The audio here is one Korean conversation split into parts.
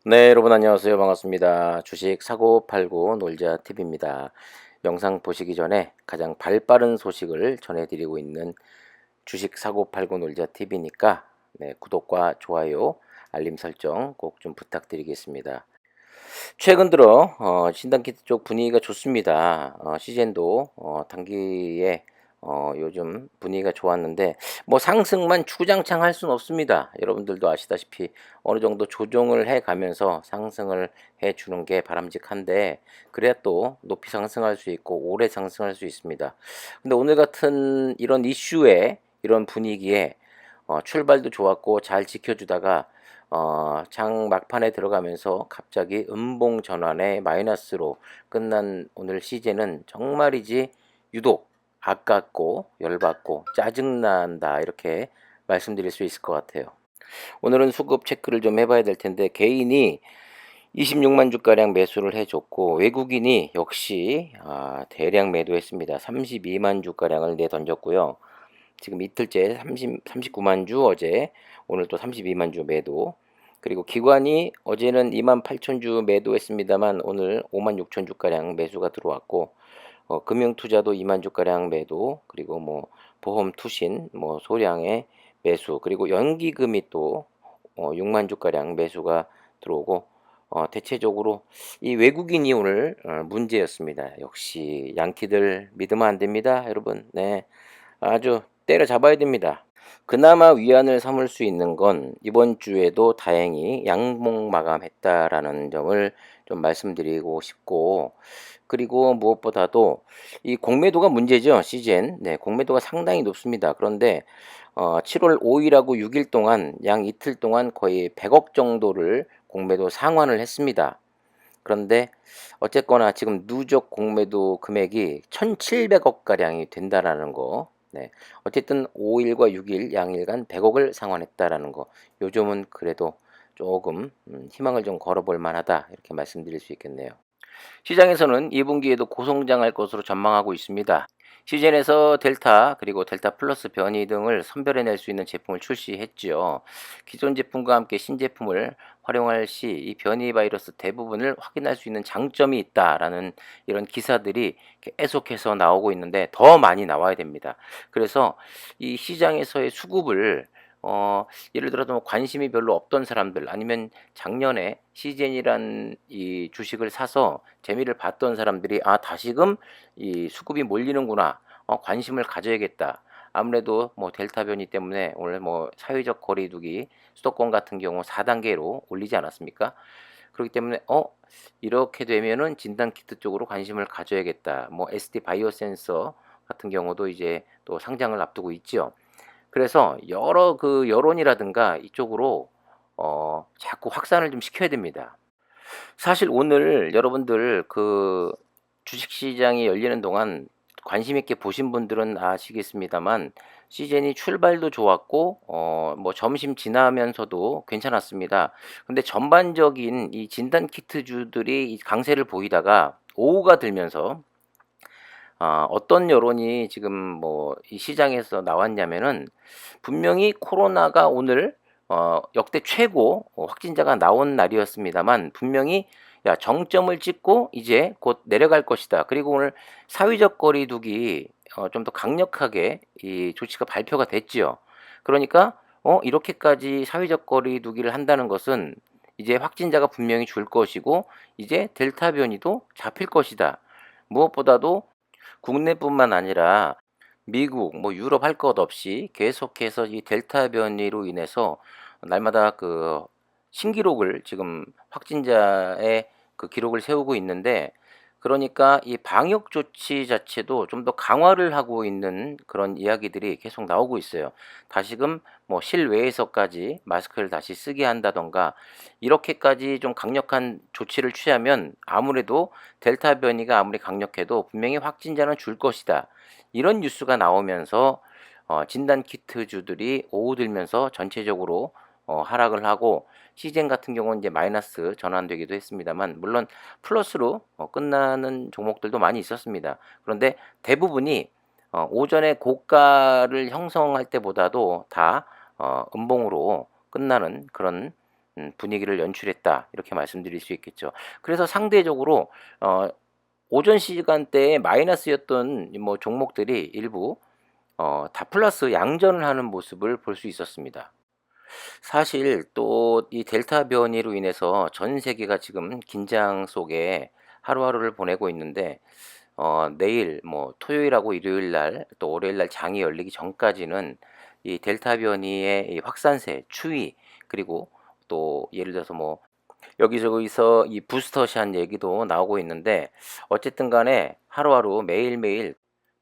네, 여러분 안녕하세요. 반갑습니다. 주식 사고 팔고 놀자 팁입니다. 영상 보시기 전에 가장 발빠른 소식을 전해드리고 있는 주식 사고 팔고 놀자 팁이니까 네, 구독과 좋아요, 알림 설정 꼭 좀 부탁드리겠습니다. 최근 들어 진단키트 쪽 분위기가 좋습니다. 시젠도 단기에 요즘 분위기가 좋았는데 뭐 상승만 주구장창 할 수는 없습니다. 여러분들도 아시다시피 어느 정도 조정을 해 가면서 상승을 해 주는 게 바람직한데 그래야 또 높이 상승할 수 있고 오래 상승할 수 있습니다. 근데 오늘 같은 이런 이슈에 이런 분위기에 출발도 좋았고 잘 지켜주다가 장 막판에 들어가면서 갑자기 음봉 전환에 마이너스로 끝난 오늘 시제는 정말이지 유독 아깝고 열받고 짜증난다 이렇게 말씀드릴 수 있을 것 같아요. 오늘은 수급 체크를 좀 해봐야 될 텐데 개인이 26만 주가량 매수를 해줬고 외국인이 역시 대량 매도했습니다. 32만 주가량을 내던졌고요. 지금 이틀째 39만 주 어제 오늘 또 32만 주 매도 그리고 기관이 어제는 2만 8천 주 매도했습니다만 오늘 5만 6천 주가량 매수가 들어왔고 금융투자도 2만 주가량 매도 그리고 뭐 보험 투신 뭐 소량의 매수 그리고 연기금이 또 6만 주가량 매수가 들어오고 대체적으로 이 외국인이 오늘 문제였습니다. 역시 양키들 믿으면 안 됩니다, 여러분. 네, 아주 때려잡아야 됩니다. 그나마 위안을 삼을 수 있는 건 이번 주에도 다행히 양봉 마감했다라는 점을 좀 말씀드리고 싶고 그리고 무엇보다도 이 공매도가 문제죠. 시즌. 네, 공매도가 상당히 높습니다. 그런데 7월 5일하고 6일 동안 양 이틀 동안 거의 100억 정도를 공매도 상환을 했습니다. 그런데 어쨌거나 지금 누적 공매도 금액이 1,700억 가량이 된다라는 거. 네. 어쨌든 5일과 6일 양일간 100억을 상환했다라는 거. 요즘은 그래도 조금 희망을 좀 걸어볼 만하다 이렇게 말씀드릴 수 있겠네요. 시장에서는 2분기에도 고성장할 것으로 전망하고 있습니다. 시즌에서 델타 그리고 델타 플러스 변이 등을 선별해낼 수 있는 제품을 출시했지요. 기존 제품과 함께 신제품을 활용할 시 이 변이 바이러스 대부분을 확인할 수 있는 장점이 있다라는 이런 기사들이 계속해서 나오고 있는데 더 많이 나와야 됩니다. 그래서 이 시장에서의 수급을 예를 들어서 뭐 관심이 별로 없던 사람들 아니면 작년에 시젠이란 이 주식을 사서 재미를 봤던 사람들이 다시금 이 수급이 몰리는구나. 관심을 가져야겠다. 아무래도 뭐 델타 변이 때문에 원래 뭐 사회적 거리두기 수도권 같은 경우 4단계로 올리지 않았습니까? 그렇기 때문에 이렇게 되면은 진단 키트 쪽으로 관심을 가져야겠다. 뭐 SD 바이오 센서 같은 경우도 이제 또 상장을 앞두고 있지요. 그래서 여러 그 여론이라든가 이쪽으로 자꾸 확산을 좀 시켜야 됩니다. 사실 오늘 여러분들 그 주식시장이 열리는 동안 관심 있게 보신 분들은 아시겠습니다만 시즌이 출발도 좋았고 뭐 점심 지나면서도 괜찮았습니다. 근데 전반적인 이 진단 키트주들이 이 강세를 보이다가 오후가 들면서 어떤 여론이 지금 뭐 이 시장에서 나왔냐면은 분명히 코로나가 오늘 역대 최고 확진자가 나온 날이었습니다만 분명히 야 정점을 찍고 이제 곧 내려갈 것이다. 그리고 오늘 사회적 거리두기 좀 더 강력하게 이 조치가 발표가 됐지요. 그러니까 이렇게까지 사회적 거리두기를 한다는 것은 이제 확진자가 분명히 줄 것이고 이제 델타 변이도 잡힐 것이다. 무엇보다도 국내뿐만 아니라 미국, 뭐 유럽 할 것 없이 계속해서 이 델타 변이로 인해서 날마다 그 신기록을 지금 확진자의 그 기록을 세우고 있는데 그러니까 이 방역 조치 자체도 좀 더 강화를 하고 있는 그런 이야기들이 계속 나오고 있어요. 다시금 뭐 실외에서까지 마스크를 다시 쓰게 한다던가 이렇게까지 좀 강력한 조치를 취하면 아무래도 델타 변이가 아무리 강력해도 분명히 확진자는 줄 것이다. 이런 뉴스가 나오면서 진단 키트주들이 오후 들면서 전체적으로 하락을 하고 시젠 같은 경우는 이제 마이너스 전환되기도 했습니다만 물론 플러스로 끝나는 종목들도 많이 있었습니다. 그런데 대부분이 오전에 고가를 형성할 때보다도 다 음봉으로 끝나는 그런 분위기를 연출했다 이렇게 말씀드릴 수 있겠죠. 그래서 상대적으로 오전 시간대에 마이너스였던 뭐 종목들이 일부 다 플러스 양전을 하는 모습을 볼 수 있었습니다. 사실 또 이 델타 변이로 인해서 전 세계가 지금 긴장 속에 하루하루를 보내고 있는데 내일 뭐 토요일하고 일요일 날 또 월요일 날 장이 열리기 전까지는 이 델타 변이의 이 확산세, 추이 그리고 또 예를 들어서 뭐 여기저기서 이 부스터샷 얘기도 나오고 있는데 어쨌든 간에 하루하루 매일매일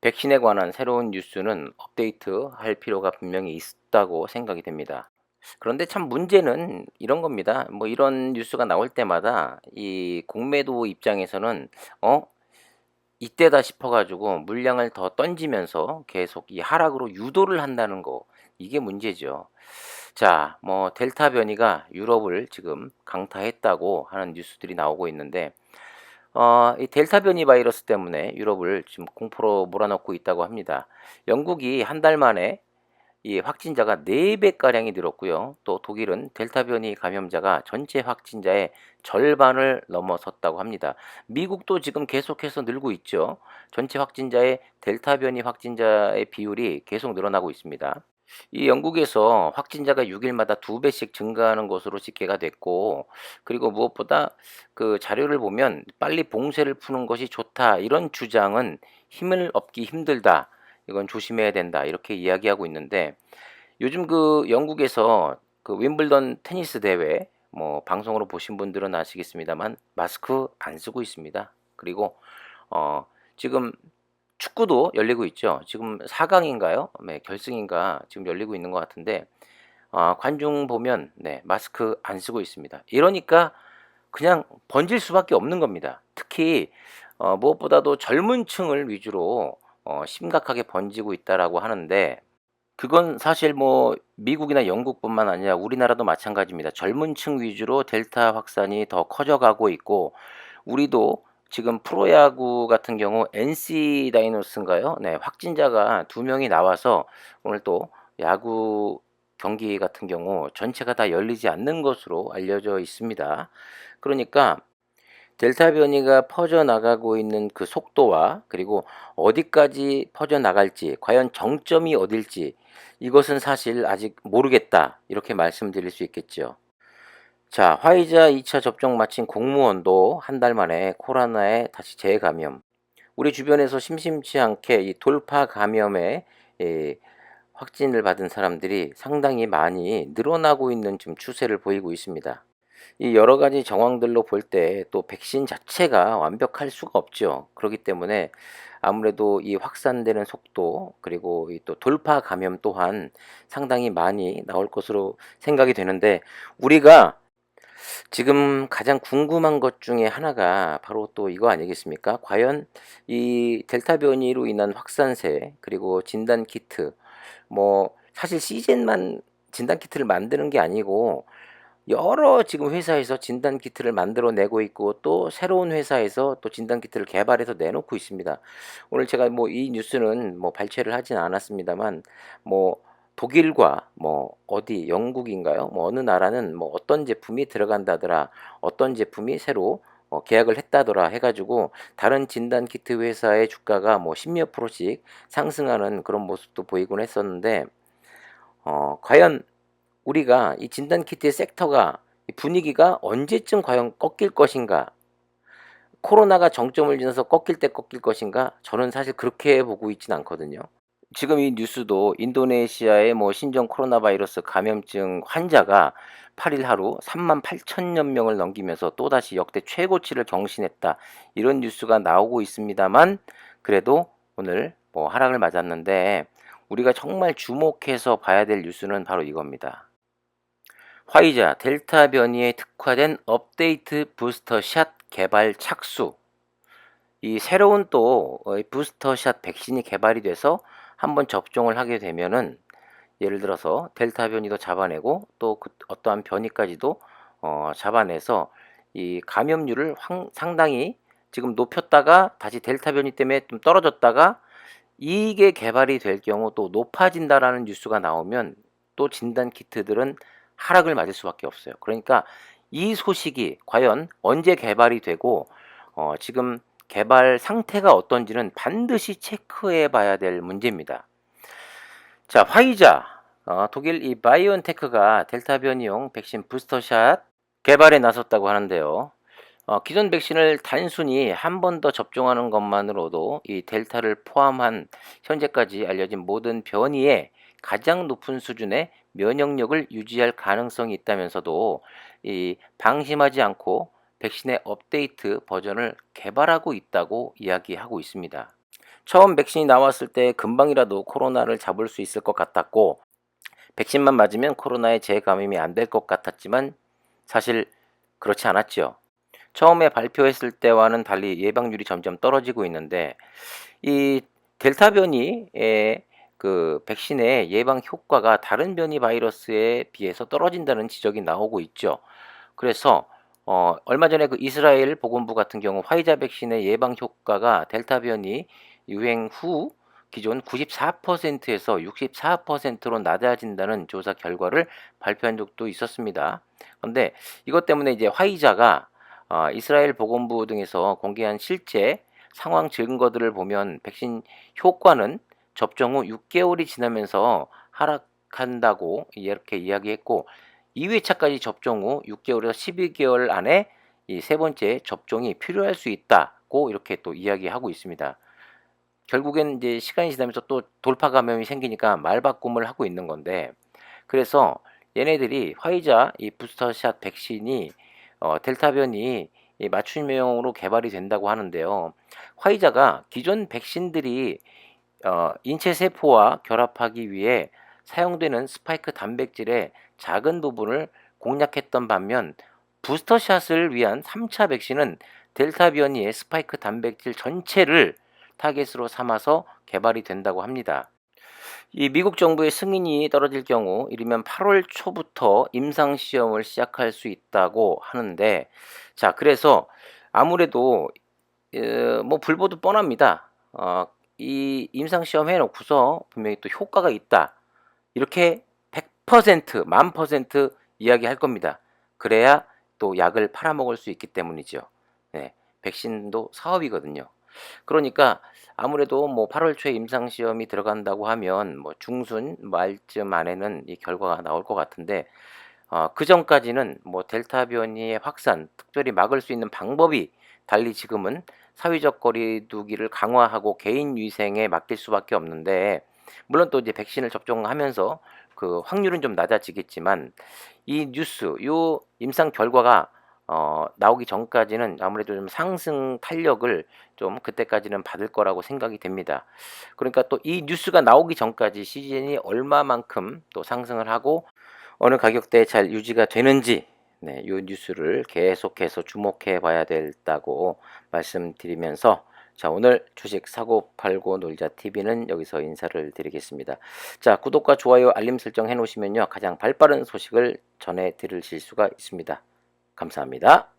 백신에 관한 새로운 뉴스는 업데이트할 필요가 분명히 있다고 생각이 됩니다. 그런데 참 문제는 이런 겁니다. 뭐 이런 뉴스가 나올 때마다 이 공매도 입장에서는 어 이때다 싶어 가지고 물량을 더 던지면서 계속 이 하락으로 유도를 한다는 거 이게 문제죠. 자, 뭐 델타 변이가 유럽을 지금 강타했다고 하는 뉴스들이 나오고 있는데 이 델타 변이 바이러스 때문에 유럽을 지금 공포로 몰아넣고 있다고 합니다. 영국이 한 달 만에 이 확진자가 4배가량이 늘었고요. 또 독일은 델타 변이 감염자가 전체 확진자의 절반을 넘어섰다고 합니다. 미국도 지금 계속해서 늘고 있죠. 전체 확진자의 델타 변이 확진자의 비율이 계속 늘어나고 있습니다. 이 영국에서 확진자가 6일마다 2배씩 증가하는 것으로 집계가 됐고, 그리고 무엇보다 그 자료를 보면 빨리 봉쇄를 푸는 것이 좋다 이런 주장은 힘을 얻기 힘들다, 이건 조심해야 된다 이렇게 이야기하고 있는데, 요즘 그 영국에서 그 윈블던 테니스 대회 뭐 방송으로 보신 분들은 아시겠습니다만 마스크 안 쓰고 있습니다. 그리고 지금 축구도 열리고 있죠. 지금 4강인가요? 네, 결승인가 지금 열리고 있는 것 같은데 관중 보면 네, 마스크 안 쓰고 있습니다. 이러니까 그냥 번질 수밖에 없는 겁니다. 특히 무엇보다도 젊은 층을 위주로 심각하게 번지고 있다라고 하는데 그건 사실 뭐 미국이나 영국뿐만 아니라 우리나라도 마찬가지입니다. 젊은 층 위주로 델타 확산이 더 커져가고 있고 우리도 지금 프로야구 같은 경우 NC 다이노스인가요? 네, 확진자가 2명이 나와서 오늘 또 야구 경기 같은 경우 전체가 다 열리지 않는 것으로 알려져 있습니다. 그러니까 델타 변이가 퍼져나가고 있는 그 속도와 그리고 어디까지 퍼져나갈지 과연 정점이 어딜지 이것은 사실 아직 모르겠다 이렇게 말씀드릴 수 있겠죠. 자, 화이자 2차 접종 마친 공무원도 한 달 만에 코로나에 다시 재감염. 우리 주변에서 심심치 않게 이 돌파 감염에 확진을 받은 사람들이 상당히 많이 늘어나고 있는 지금 추세를 보이고 있습니다. 이 여러 가지 정황들로 볼 때 또 백신 자체가 완벽할 수가 없죠. 그렇기 때문에 아무래도 이 확산되는 속도 그리고 이 또 돌파 감염 또한 상당히 많이 나올 것으로 생각이 되는데 우리가 지금 가장 궁금한 것 중에 하나가 바로 또 이거 아니겠습니까? 과연 이 델타 변이로 인한 확산세 그리고 진단 키트 뭐 사실 시즌만 진단 키트를 만드는 게 아니고 여러 지금 회사에서 진단 키트를 만들어 내고 있고 또 새로운 회사에서 또 진단 키트를 개발해서 내놓고 있습니다. 오늘 제가 뭐 이 뉴스는 뭐 발췌를 하진 않았습니다만 뭐 독일과 뭐 어디 영국인가요? 뭐 어느 나라는 뭐 어떤 제품이 들어간다더라. 어떤 제품이 새로 계약을 했다더라 해가지고 다른 진단 키트 회사의 주가가 뭐 10몇 프로씩 상승하는 그런 모습도 보이곤 했었는데 과연 우리가 이 진단 키트의 섹터가 분위기가 언제쯤 과연 꺾일 것인가? 코로나가 정점을 지나서 꺾일 때 꺾일 것인가? 저는 사실 그렇게 보고 있진 않거든요. 지금 이 뉴스도 인도네시아의 뭐 신종 코로나 바이러스 감염증 환자가 8일 하루 3만 8천여 명을 넘기면서 또다시 역대 최고치를 경신했다. 이런 뉴스가 나오고 있습니다만 그래도 오늘 뭐 하락을 맞았는데 우리가 정말 주목해서 봐야 될 뉴스는 바로 이겁니다. 화이자 델타 변이에 특화된 업데이트 부스터샷 개발 착수. 이 새로운 또 부스터샷 백신이 개발이 돼서 한번 접종을 하게 되면은 예를 들어서 델타 변이도 잡아내고 또 그 어떠한 변이까지도 잡아내서 이 감염률을 상당히 지금 높였다가 다시 델타 변이 때문에 좀 떨어졌다가 이게 개발이 될 경우 또 높아진다라는 뉴스가 나오면 또 진단 키트들은 하락을 맞을 수밖에 없어요. 그러니까 이 소식이 과연 언제 개발이 되고 지금 개발 상태가 어떤지는 반드시 체크해 봐야 될 문제입니다. 자, 화이자. 독일 이 바이온테크가 델타 변이용 백신 부스터샷 개발에 나섰다고 하는데요. 기존 백신을 단순히 한 번 더 접종하는 것만으로도 이 델타를 포함한 현재까지 알려진 모든 변이에 가장 높은 수준의 면역력을 유지할 가능성이 있다면서도 이 방심하지 않고 백신의 업데이트 버전을 개발하고 있다고 이야기하고 있습니다. 처음 백신이 나왔을 때 금방이라도 코로나를 잡을 수 있을 것 같았고, 백신만 맞으면 코로나에 재감염이 안 될 것 같았지만 사실 그렇지 않았죠. 처음에 발표했을 때와는 달리 예방률이 점점 떨어지고 있는데, 이 델타 변이의 그 백신의 예방 효과가 다른 변이 바이러스에 비해서 떨어진다는 지적이 나오고 있죠. 그래서 얼마 전에 그 이스라엘 보건부 같은 경우 화이자 백신의 예방 효과가 델타 변이 유행 후 기존 94%에서 64%로 낮아진다는 조사 결과를 발표한 적도 있었습니다. 그런데 이것 때문에 이제 화이자가 이스라엘 보건부 등에서 공개한 실제 상황 증거들을 보면 백신 효과는 접종 후 6개월이 지나면서 하락한다고 이렇게 이야기했고, 2회차까지 접종 후 6개월에서 12개월 안에 이 세 번째 접종이 필요할 수 있다고 이렇게 또 이야기하고 있습니다. 결국엔 이제 시간이 지나면서 또 돌파 감염이 생기니까 말바꿈을 하고 있는 건데, 그래서 얘네들이 화이자 이 부스터샷 백신이 델타 변이 이 맞춤형으로 개발이 된다고 하는데요. 화이자가 기존 백신들이 인체 세포와 결합하기 위해 사용되는 스파이크 단백질의 작은 부분을 공략했던 반면, 부스터샷을 위한 3차 백신은 델타 변이의 스파이크 단백질 전체를 타겟으로 삼아서 개발이 된다고 합니다. 이 미국 정부의 승인이 떨어질 경우 이르면 8월 초부터 임상 시험을 시작할 수 있다고 하는데, 자, 그래서 아무래도 뭐 불보듯 뻔합니다. 이 임상 시험 해놓고서 분명히 또 효과가 있다, 이렇게 100% 1000% 이야기할 겁니다. 그래야 또 약을 팔아먹을 수 있기 때문이죠. 네, 백신도 사업이거든요. 그러니까 아무래도 뭐 8월 초에 임상 시험이 들어간다고 하면 뭐 중순 말쯤 안에는 이 결과가 나올 것 같은데, 그 전까지는 뭐 델타 변이의 확산 특별히 막을 수 있는 방법이 달리 지금은 사회적 거리두기를 강화하고 개인 위생에 맡길 수밖에 없는데, 물론 또 이제 백신을 접종하면서 그 확률은 좀 낮아지겠지만, 이 뉴스, 요 임상 결과가 나오기 전까지는 아무래도 좀 상승 탄력을 좀 그때까지는 받을 거라고 생각이 됩니다. 그러니까 또 이 뉴스가 나오기 전까지 시즌이 얼마만큼 또 상승을 하고 어느 가격대에 잘 유지가 되는지, 네, 요 뉴스를 계속해서 주목해 봐야 된다고 말씀드리면서, 자, 오늘 주식 사고 팔고 놀자 TV는 여기서 인사를 드리겠습니다. 자, 구독과 좋아요 알림 설정 해 놓으시면요 가장 발빠른 소식을 전해 드리실 수가 있습니다. 감사합니다.